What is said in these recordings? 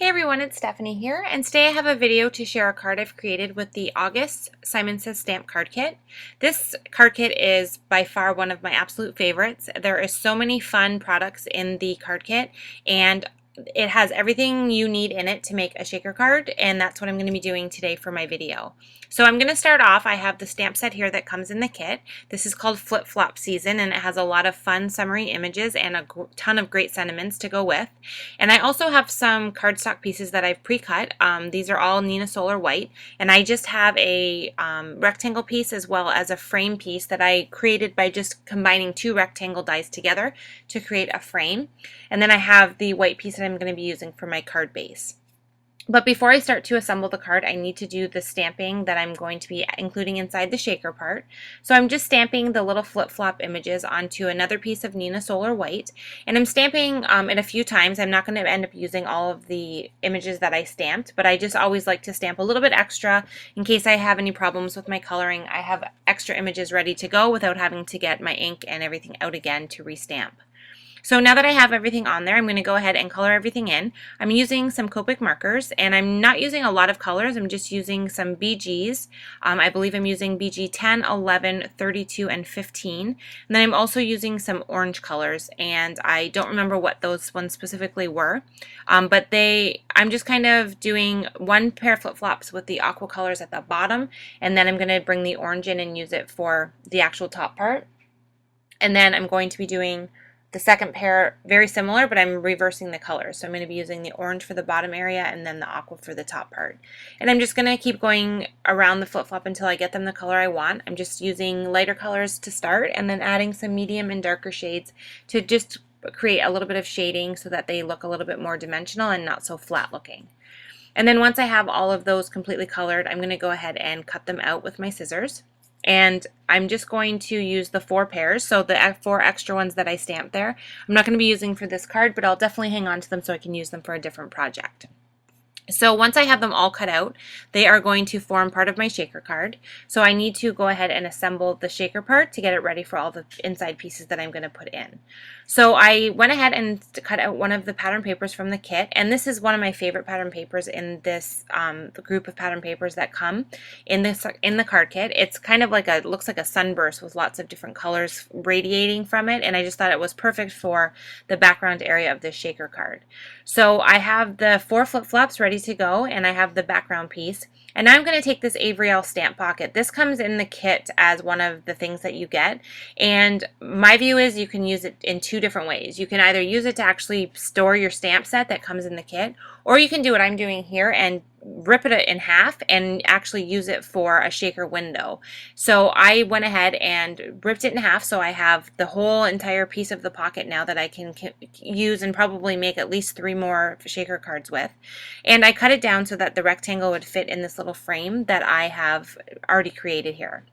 Hey everyone, it's Stephanie here, and today I have a video to share a card I've created with the August Simon Says Stamp card kit. This card kit is by far one of my absolute favorites. There is so many fun products in the card kit, and it has everything you need in it to make a shaker card, and that's what I'm going to be doing today for my video. So I'm going to start off. I have the stamp set here that comes in the kit. This is called Flip Flop Season, and it has a lot of fun summary images and a ton of great sentiments to go with. And I also have some cardstock pieces that I've pre-cut. These are all Nina Solar White, and I just have a rectangle piece as well as a frame piece that I created by just combining two rectangle dies together to create a frame. And then I have the white piece that I'm going to be using for my card base. But before I start to assemble the card, I need to do the stamping that I'm going to be including inside the shaker part. So I'm just stamping the little flip-flop images onto another piece of Nina Solar White, and I'm stamping it a few times. I'm not going to end up using all of the images that I stamped, but I just always like to stamp a little bit extra in case I have any problems with my coloring. I have extra images ready to go without having to get my ink and everything out again to restamp. So now that I have everything on there, I'm going to go ahead and color everything in. I'm using some Copic markers, and I'm not using a lot of colors. I'm just using some BGs. I believe I'm using BG 10, 11, 32, and 15. And then I'm also using some orange colors, and I don't remember what those ones specifically were. But I'm just kind of doing one pair of flip-flops with the aqua colors at the bottom, and then I'm going to bring the orange in and use it for the actual top part. And then I'm going to be doing the second pair very similar, but I'm reversing the colors. So I'm going to be using the orange for the bottom area and then the aqua for the top part. And I'm just going to keep going around the flip-flop until I get them the color I want. I'm just using lighter colors to start and then adding some medium and darker shades to just create a little bit of shading so that they look a little bit more dimensional and not so flat looking. And then once I have all of those completely colored, I'm going to go ahead and cut them out with my scissors. And I'm just going to use the 4 pairs, so the 4 extra ones that I stamped there, I'm not going to be using for this card, but I'll definitely hang on to them so I can use them for a different project. So once I have them all cut out, they are going to form part of my shaker card. So I need to go ahead and assemble the shaker part to get it ready for all the inside pieces that I'm going to put in. So I went ahead and cut out one of the pattern papers from the kit, and this is one of my favorite pattern papers in this the group of pattern papers that come in the card kit. It's kind of like looks like a sunburst with lots of different colors radiating from it, and I just thought it was perfect for the background area of this shaker card. So I have the 4 flip-flops ready to go, and I have the background piece. And now I'm going to take this Avriel stamp pocket. This comes in the kit as one of the things that you get, and my view is you can use it in 2 different ways. You can either use it to actually store your stamp set that comes in the kit, or you can do what I'm doing here and rip it in half and actually use it for a shaker window. So I went ahead and ripped it in half, so I have the whole entire piece of the pocket now that I can use and probably make at least 3 more shaker cards with. And I cut it down so that the rectangle would fit in this little frame that I have already created here.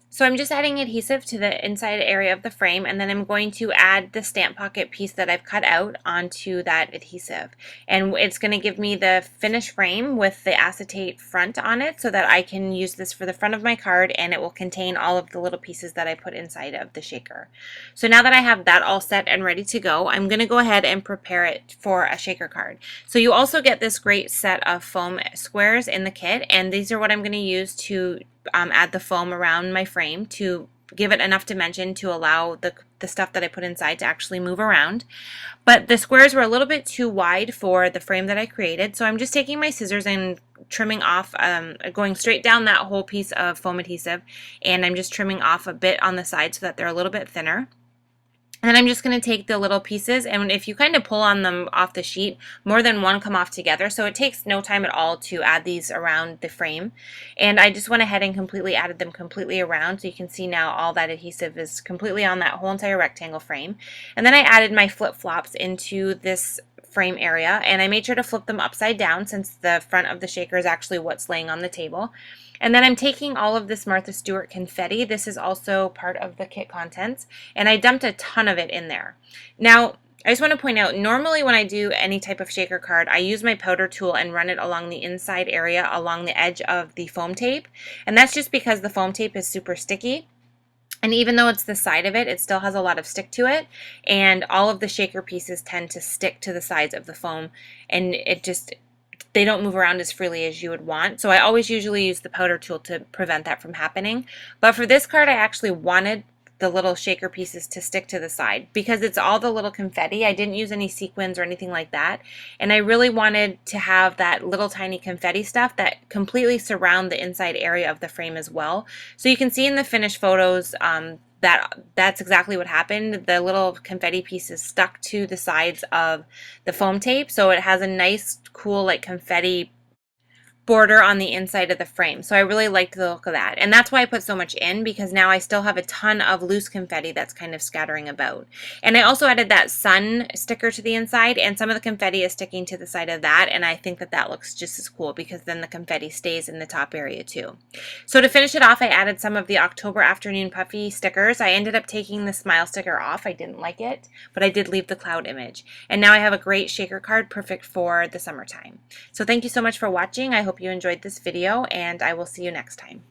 So I'm just adding adhesive to the inside area of the frame, and then I'm going to add the stamp pocket piece that I've cut out onto that adhesive. And it's going to give me the finished frame with the acetate front on it so that I can use this for the front of my card, and it will contain all of the little pieces that I put inside of the shaker. So now that I have that all set and ready to go, I'm going to go ahead and prepare it for a shaker card. So you also get this great set of foam squares in the kit, and these are what I'm going to use to add the foam around my frame to give it enough dimension to allow the stuff that I put inside to actually move around. But the squares were a little bit too wide for the frame that I created, so I'm just taking my scissors and trimming off, going straight down that whole piece of foam adhesive, and I'm just trimming off a bit on the side so that they're a little bit thinner. And then I'm just going to take the little pieces, and if you kind of pull on them off the sheet, more than one come off together, so it takes no time at all to add these around the frame. And I just went ahead and completely added them completely around, so you can see now all that adhesive is completely on that whole entire rectangle frame. And then I added my flip-flops into this frame area, and I made sure to flip them upside down since the front of the shaker is actually what's laying on the table. And then I'm taking all of this Martha Stewart confetti. This is also part of the kit contents, and I dumped a ton of it in there. Now, I just want to point out, normally when I do any type of shaker card, I use my powder tool and run it along the inside area, along the edge of the foam tape, and that's just because the foam tape is super sticky. And even though it's the side of it, it still has a lot of stick to it. And all of the shaker pieces tend to stick to the sides of the foam, and they don't move around as freely as you would want. So I always usually use the powder tool to prevent that from happening. But for this card, I actually wanted the little shaker pieces to stick to the side because it's all the little confetti. I didn't use any sequins or anything like that. And I really wanted to have that little tiny confetti stuff that completely surround the inside area of the frame as well. So you can see in the finished photos, that's exactly what happened. The little confetti pieces stuck to the sides of the foam tape, so it has a nice, cool, like confetti border on the inside of the frame. So I really liked the look of that. And that's why I put so much in, because now I still have a ton of loose confetti that's kind of scattering about. And I also added that sun sticker to the inside, and some of the confetti is sticking to the side of that, and I think that that looks just as cool because then the confetti stays in the top area too. So to finish it off, I added some of the October Afternoon Puffy stickers. I ended up taking the smile sticker off. I didn't like it, but I did leave the cloud image. And now I have a great shaker card perfect for the summertime. So thank you so much for watching. I hope you enjoyed this video, and I will see you next time.